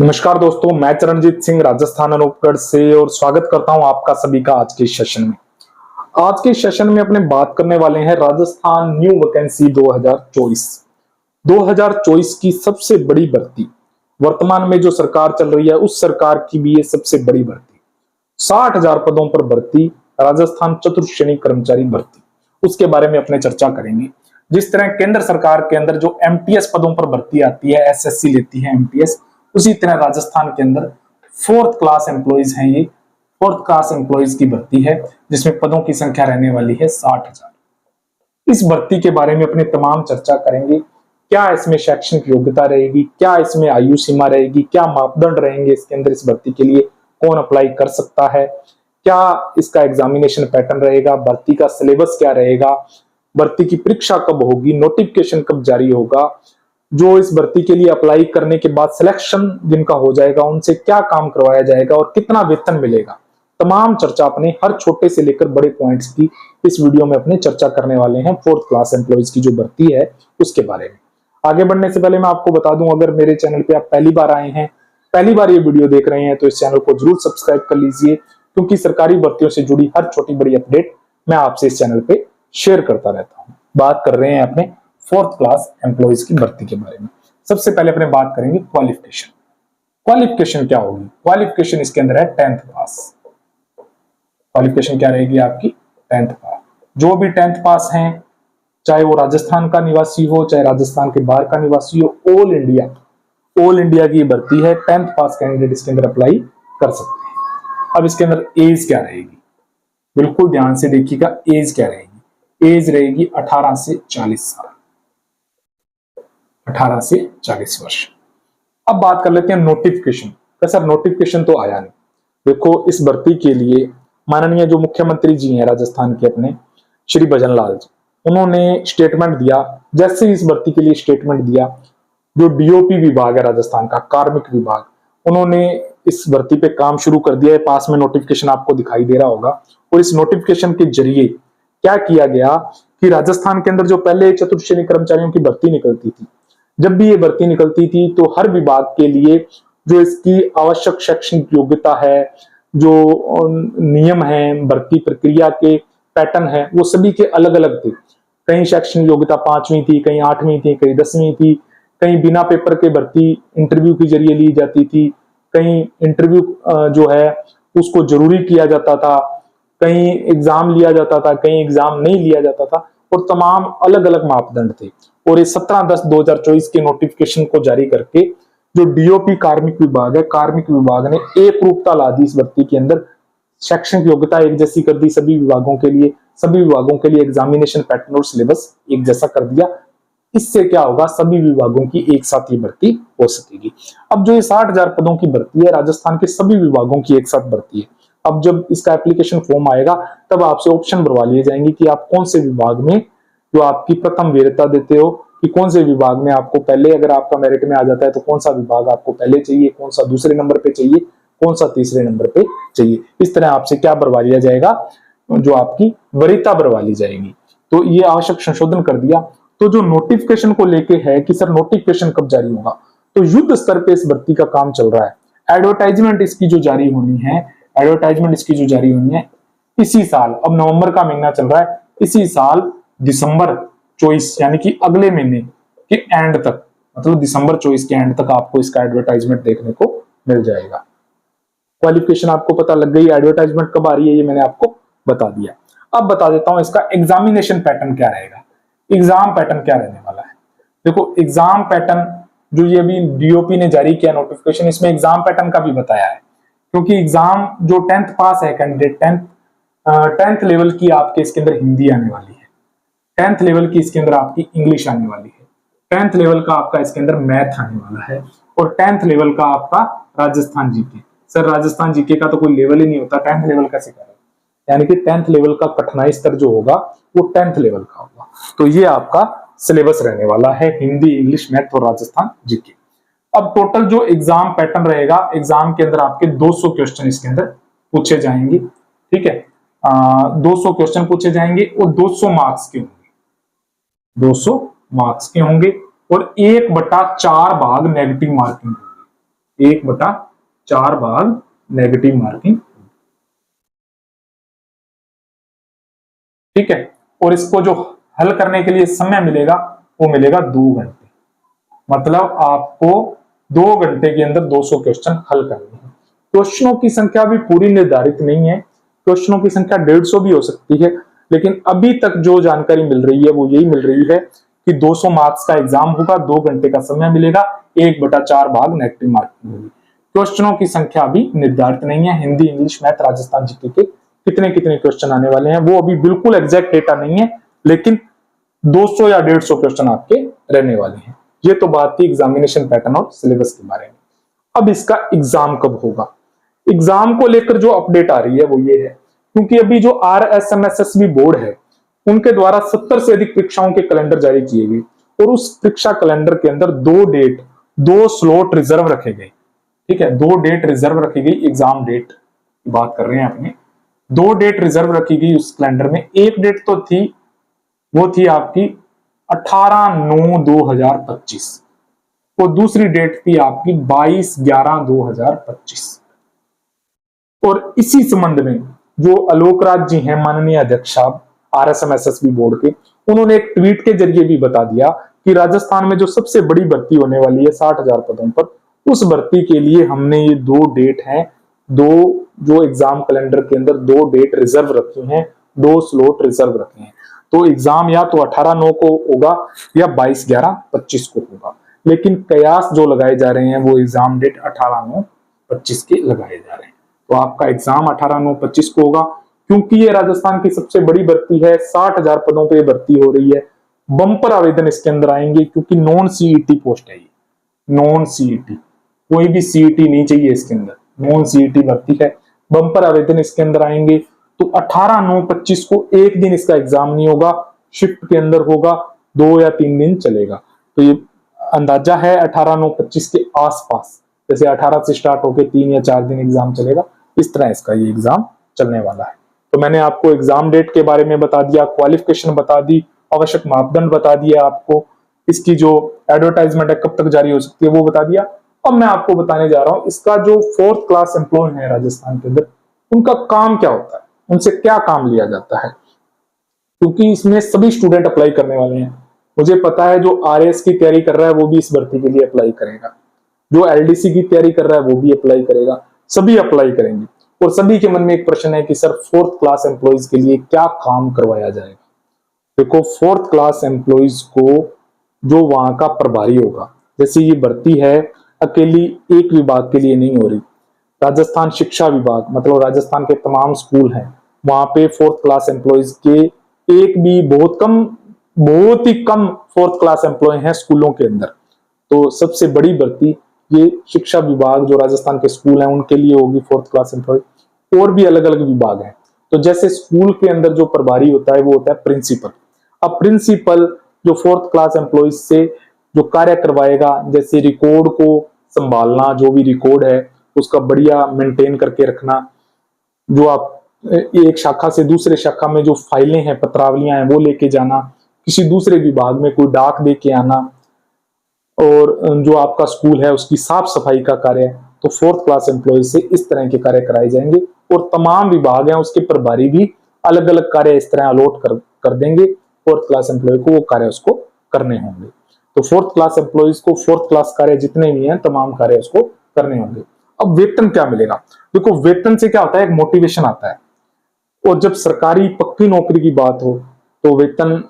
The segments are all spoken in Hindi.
नमस्कार दोस्तों, मैं चरणजीत सिंह राजस्थान अनूपगढ़ से और स्वागत करता हूं आपका सभी का आज के सेशन में। आज के सेशन में अपने बात करने वाले हैं राजस्थान न्यू वैकेंसी 2024। 2024 की सबसे बड़ी भर्ती, वर्तमान में जो सरकार चल रही है उस सरकार की भी ये सबसे बड़ी भर्ती, 60,000 पदों पर भर्ती, राजस्थान चतुर्थ श्रेणी कर्मचारी भर्ती, उसके बारे में अपने चर्चा करेंगे। जिस तरह केंद्र सरकार के अंदर जो एमटीएस पदों पर भर्ती आती है, एसएससी लेती है एमटीएस, उसी तरह राजस्थान के अंदर फोर्थ क्लास एम्प्लॉइज हैं। ये फोर्थ क्लास एम्प्लॉइज की भर्ती है जिसमें पदों की संख्या रहने वाली है 60,000। इस भर्ती के बारे में अपने तमाम चर्चा करेंगे। क्या इसमें शैक्षणिक योग्यता रहेगी, क्या इसमें आयु सीमा रहेगी, क्या मापदंड रहेंगे इसके अंदर, इस भर्ती के लिए कौन अप्लाई कर सकता है, क्या इसका एग्जामिनेशन पैटर्न रहेगा, भर्ती का सिलेबस क्या रहेगा, भर्ती की परीक्षा कब होगी, नोटिफिकेशन कब जारी होगा, जो इस भर्ती के लिए अप्लाई करने के बाद सिलेक्शन जिनका हो जाएगा उनसे क्या काम करवाया जाएगा और कितना वेतन मिलेगा, तमाम चर्चा अपने हर छोटे से लेकर बड़े पॉइंट्स की इस वीडियो में अपने चर्चा करने वाले हैं। फोर्थ क्लास एम्प्लॉइज की जो भर्ती है उसके बारे में आगे बढ़ने से पहले मैं आपको बता दूं, अगर मेरे चैनल पे आप पहली बार आए हैं, पहली बार ये वीडियो देख रहे हैं, तो इस चैनल को जरूर सब्सक्राइब कर लीजिए, क्योंकि सरकारी भर्तियों से जुड़ी हर छोटी बड़ी अपडेट मैं आपसे इस चैनल पे शेयर करता रहता हूं। बात कर रहे हैं अपने फोर्थ क्लास एम्प्लॉइज की भर्ती के बारे में। सबसे पहले अपने बात करेंगे क्वालिफिकेशन। क्वालिफिकेशन क्या होगी? क्वालिफिकेशन इसके अंदर है 10th पास। क्वालिफिकेशन क्या रहेगी आपकी? 10th पास। जो भी 10th पास हैं, चाहे वो राजस्थान का निवासी हो, चाहे राजस्थान के बाहर का निवासी हो, ऑल इंडिया की भर्ती है। 10th पास कैंडिडेट इसके अंदर अप्लाई कर सकते हैं। अब इसके अंदर एज क्या रहेगी? बिल्कुल ध्यान से देखिएगा, एज क्या रहेगी? एज रहेगी 18 से 40 साल, 18 से 40 वर्ष। अब बात कर लेते हैं नोटिफिकेशन। सर नोटिफिकेशन तो आया नहीं। देखो, इस भर्ती के लिए माननीय जो मुख्यमंत्री जी हैं राजस्थान के अपने, श्री भजनलाल जी, उन्होंने स्टेटमेंट दिया। जैसे ही इस भर्ती के लिए स्टेटमेंट दिया, जो डीओपी विभाग है राजस्थान का, कार्मिक विभाग, उन्होंने इस भर्ती पे काम शुरू कर दिया है। पास में नोटिफिकेशन आपको दिखाई दे रहा होगा। और इस नोटिफिकेशन के जरिए क्या किया गया कि राजस्थान के अंदर जो पहले चतुर्थ श्रेणी कर्मचारियों की भर्ती निकलती थी, जब भी ये भर्ती निकलती थी तो हर विभाग के लिए जो इसकी आवश्यक शैक्षणिक योग्यता है, जो नियम है, भर्ती प्रक्रिया के पैटर्न है, वो सभी के अलग अलग थे। कहीं शैक्षणिक योग्यता 5वीं थी, कहीं 8वीं थी, कहीं 10वीं थी, कहीं बिना पेपर के भर्ती इंटरव्यू के जरिए ली जाती थी, कहीं इंटरव्यू जो है उसको जरूरी किया जाता था, कहीं एग्जाम लिया जाता था, कहीं एग्जाम नहीं लिया जाता था, और तमाम अलग अलग मापदंड थे। और ये 17/10/2024 के नोटिफिकेशन को जारी करके जो डीओपी कार्मिक विभाग है, कार्मिक विभाग ने एक रूपता ला दी इस भर्ती के अंदर। शैक्षणिक योग्यता एक जैसी कर दी सभी विभागों के लिए, सभी विभागों के लिए एग्जामिनेशन पैटर्न और सिलेबस एक जैसा कर दिया। इससे क्या होगा? सभी विभागों की एक साथ ये भर्ती हो सकेगी। अब जो ये 60,000 पदों की भर्ती है, राजस्थान के सभी विभागों की एक साथ भर्ती है। अब जब इसका एप्लीकेशन फॉर्म आएगा तब आपसे ऑप्शन भरवा लिए जाएंगे कि आप कौन से विभाग में जो आपकी प्रथम वरीयता देते हो, कि कौन से विभाग में आपको पहले, अगर आपका मेरिट में आ जाता है तो कौन सा विभाग आपको पहले चाहिए, कौन सा दूसरे नंबर पे चाहिए, कौन सा तीसरे नंबर पे चाहिए। इस तरह आपसे क्या भरवा लिया जाएगा? जो आपकी वरीयता भरवा ली जाएगी। तो ये आवश्यक संशोधन कर दिया। तो जो नोटिफिकेशन को लेके है कि सर नोटिफिकेशन कब जारी होगा, तो युद्ध स्तर पे इस भर्ती का काम चल रहा है। एडवर्टाइजमेंट इसकी जो जारी होनी है, इसी साल, अब नवंबर का महीना चल रहा है, इसी साल दिसंबर 24 यानी कि अगले महीने के एंड तक, मतलब दिसंबर 24 के एंड तक आपको इसका एडवर्टाइजमेंट देखने को मिल जाएगा। क्वालिफिकेशन आपको पता लग गई, एडवर्टाइजमेंट कब आ रही है ये मैंने आपको बता दिया। अब बता देता हूं इसका एग्जामिनेशन पैटर्न क्या रहेगा, एग्जाम पैटर्न क्या रहने वाला है। देखो, एग्जाम पैटर्न जो ये अभी डीओपी ने जारी किया नोटिफिकेशन, इसमें एग्जाम पैटर्न का भी बताया है, क्योंकि एग्जाम जो 10th पास है कैंडिडेट, 10th लेवल की आपके इसके अंदर हिंदी आने वाली है, 10th लेवल की इसके अंदर आपकी इंग्लिश आने वाली है, 10th लेवल का आपका इसके अंदर मैथ आने वाला है, और 10th लेवल का आपका Rajasthan GK. Sir Rajasthan GK का तो कोई लेवल ही नहीं होता, 10th लेवल कैसे करें? यानी कि 10th लेवल का कठिनाई स्तर जो होगा वो 10th लेवल का होगा। तो ये आपका सिलेबस रहने वाला है, हिंदी, इंग्लिश, मैथ और राजस्थान जीके। अब टोटल जो एग्जाम पैटर्न रहेगा, एग्जाम के अंदर आपके 200 क्वेश्चन इसके अंदर पूछे जाएंगे। ठीक है, 200 क्वेश्चन पूछे जाएंगे और 200 मार्क्स के होंगे, 200 मार्क्स के होंगे, और 1/4 भाग नेगेटिव मार्किंग होगी, 1/4 भाग नेगेटिव मार्किंग। ठीक है, और इसको जो हल करने के लिए समय मिलेगा वो मिलेगा 2 घंटे। मतलब आपको 2 घंटे के अंदर 200 क्वेश्चन हल करने हैं। क्वेश्चनों की संख्या भी पूरी निर्धारित नहीं है, क्वेश्चनों की संख्या 150 भी हो सकती है, लेकिन अभी तक जो जानकारी मिल रही है वो यही मिल रही है कि 200 मार्क्स का एग्जाम होगा, 2 घंटे का समय मिलेगा, 1/4 भाग नेगेटिव मार्किंग होगी। क्वेश्चनों की संख्या अभी निर्धारित नहीं है। Hindi, English, math, Rajasthan GK के कितने कितने क्वेश्चन आने वाले हैं वो अभी बिल्कुल एग्जैक्ट डेटा नहीं है, लेकिन 200 या 150 क्वेश्चन आपके रहने वाले हैं। ये तो बात थी एग्जामिनेशन पैटर्न और सिलेबस के बारे में। अब इसका एग्जाम कब होगा? एग्जाम को लेकर जो अपडेट आ रही है वो ये है, क्योंकि अभी जो RSMSSB बोर्ड है उनके द्वारा 70 से अधिक परीक्षाओं के कैलेंडर जारी किए गए और उस परीक्षा कैलेंडर के अंदर 2 स्लॉट रिजर्व रखे गए। ठीक है, 2 डेट रिजर्व रखी गई, एग्जाम डेट की बात कर रहे हैं अपने। 2 डेट रिजर्व रखी गई उस कैलेंडर में। एक डेट तो थी, वो थी आपकी 18/9/2025 और दूसरी डेट थी आपकी 22/11/2025। और इसी संबंध में जो आलोक राज जी हैं, माननीय अध्यक्ष साहब RSMSSB बोर्ड के, उन्होंने एक ट्वीट के जरिए भी बता दिया कि राजस्थान में जो सबसे बड़ी भर्ती होने वाली है 60,000 पदों पर, उस भर्ती के लिए हमने ये 2 डेट हैं, 2 जो एग्जाम कैलेंडर के अंदर 2 डेट रिजर्व रखी हैं, 2 स्लॉट रिजर्व रखे हैं। तो एग्जाम या तो 18/9 को होगा या 22/11/25 को होगा, लेकिन कयास जो लगाए जा रहे हैं वो एग्जाम डेट 18/9/25 के लगाए जा रहे हैं। तो आपका एग्जाम 18/9/25 को होगा, क्योंकि ये राजस्थान की सबसे बड़ी भर्ती है, 60,000 पदों पे भर्ती हो रही है। बम्पर आवेदन इसके अंदर आएंगे, क्योंकि नॉन सीईटी पोस्ट है ये, नॉन सीईटी, कोई भी सीईटी नहीं चाहिए इसके अंदर, नॉन सीईटी भर्ती है। बम्पर आवेदन इसके अंदर आएंगे। तो 18/9/25 को एक दिन इसका एग्जाम नहीं होगा, शिफ्ट के अंदर होगा, 2 या 3 दिन चलेगा। तो ये अंदाजा है 18/9/25 के आसपास, जैसे 18 से स्टार्ट होकर 3 या 4 दिन एग्जाम चलेगा, इस तरह इसका ये एग्जाम चलने वाला है। तो मैंने आपको एग्जाम डेट के बारे में बता दिया, क्वालिफिकेशन बता दी, आवश्यक मापदंड बता दिया आपको, इसकी जो एडवर्टाइजमेंट है कब तक जारी हो सकती है वो बता दिया। अब मैं आपको बताने जा रहा हूं इसका जो 4th क्लास एम्प्लॉय है राजस्थान के अंदर, उनका काम क्या होता है, उनसे क्या काम लिया जाता है, क्योंकि इसमें सभी स्टूडेंट अप्लाई करने वाले हैं। मुझे पता है जो RAS की तैयारी कर रहा है वो भी इस भर्ती के लिए अप्लाई करेगा, जो LDC की तैयारी कर रहा है वो भी अप्लाई करेगा, सभी अप्लाई करेंगे। और सभी के मन में एक प्रश्न है कि सर 4th क्लास एम्प्लॉइज के लिए क्या काम करवाया जाएगा। देखो 4th क्लास एम्प्लॉइज को जो वहां का प्रभारी होगा, जैसे ये भर्ती है अकेली एक विभाग के लिए नहीं हो रही, राजस्थान शिक्षा विभाग मतलब राजस्थान के तमाम स्कूल हैं, वहां पे 4th क्लास एम्प्लॉइज के एक भी बहुत ही कम 4th क्लास एम्प्लॉय हैं स्कूलों के अंदर। तो सबसे बड़ी भर्ती ये शिक्षा विभाग जो राजस्थान के स्कूल हैं उनके लिए होगी 4th क्लास एम्प्लॉय। और भी अलग अलग विभाग हैं। तो जैसे स्कूल के अंदर जो प्रभारी होता है वो होता है प्रिंसिपल। अब प्रिंसिपल जो 4th क्लास एम्प्लॉइज से जो कार्य करवाएगा, जैसे रिकॉर्ड को संभालना, जो भी रिकॉर्ड है उसका बढ़िया मेंटेन करके रखना, जो आप एक शाखा से दूसरे शाखा में जो फाइलें हैं, पत्रावलियां हैं वो लेके जाना, किसी दूसरे विभाग में कोई डाक दे के आना, और जो आपका स्कूल है उसकी साफ सफाई का कार्य, तो 4th क्लास एम्प्लॉय से इस तरह के कार्य कराए जाएंगे। और तमाम विभाग हैं उसके प्रभारी भी अलग अलग कार्य इस तरह अलॉट कर देंगे 4th क्लास एम्प्लॉय को, वो कार्य उसको करने होंगे। तो 4th क्लास एम्प्लॉइज को 4th क्लास कार्य जितने भी हैं तमाम कार्य उसको करने होंगे। अब वेतन क्या मिलेगा? देखो वेतन से क्या होता है, एक मोटिवेशन आता है। और जब सरकारी पक्की नौकरी की बात हो तो वेतन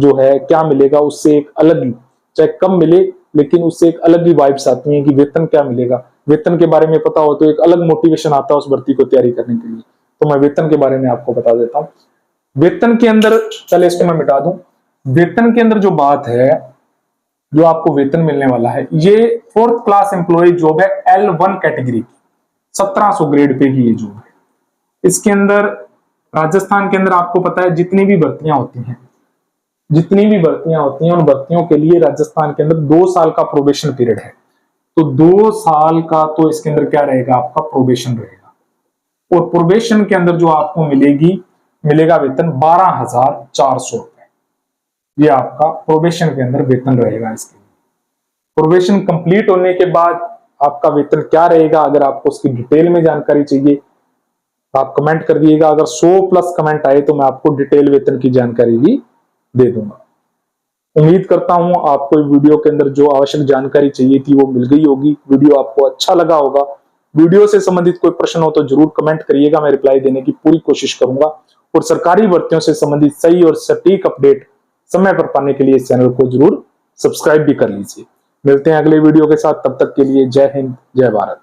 जो है क्या मिलेगा, उससे एक अलग ही, चाहे कम मिले लेकिन उससे एक अलग ही वाइब्स आती हैं कि वेतन क्या मिलेगा। वेतन के बारे में पता हो तो एक अलग मोटिवेशन आता है उस भर्ती को तैयारी करने के लिए। तो मैं वेतन के बारे में आपको बता देता हूँ। वेतन के अंदर, चले इसको मैं मिटा दूं, वेतन के अंदर जो बात है, जो आपको वेतन मिलने वाला है, ये 4th क्लास एम्प्लॉय जॉब है L1 कैटेगरी की, 1700 ग्रेड पे की ये जॉब है। इसके अंदर राजस्थान के अंदर आपको पता है जितनी भी भर्तियां होती हैं उन भर्तियों के लिए राजस्थान के अंदर 2 साल का प्रोबेशन पीरियड है। तो 2 साल का तो इसके अंदर क्या रहेगा, आपका प्रोबेशन रहेगा। और प्रोबेशन के अंदर जो आपको मिलेगा वेतन 12,400 रुपए। ये आपका प्रोबेशन के अंदर वेतन रहेगा। इसके प्रोबेशन कंप्लीट होने के बाद आपका वेतन क्या रहेगा। अगर आपको उसकी डिटेल में जानकारी चाहिए आप कमेंट कर दिएगा। अगर 100+ कमेंट आए तो मैं आपको डिटेल वेतन की जानकारी भी दे दूंगा। उम्मीद करता हूं आपको वीडियो के अंदर जो आवश्यक जानकारी चाहिए थी वो मिल गई होगी। वीडियो आपको अच्छा लगा होगा। वीडियो से संबंधित कोई प्रश्न हो तो जरूर कमेंट करिएगा, मैं रिप्लाई देने की पूरी कोशिश करूंगा। और सरकारी भर्तियों से संबंधित सही और सटीक अपडेट समय पर पाने के लिए इस चैनल को जरूर सब्सक्राइब भी कर लीजिए। मिलते हैं अगले वीडियो के साथ, तब तक के लिए जय हिंद, जय भारत।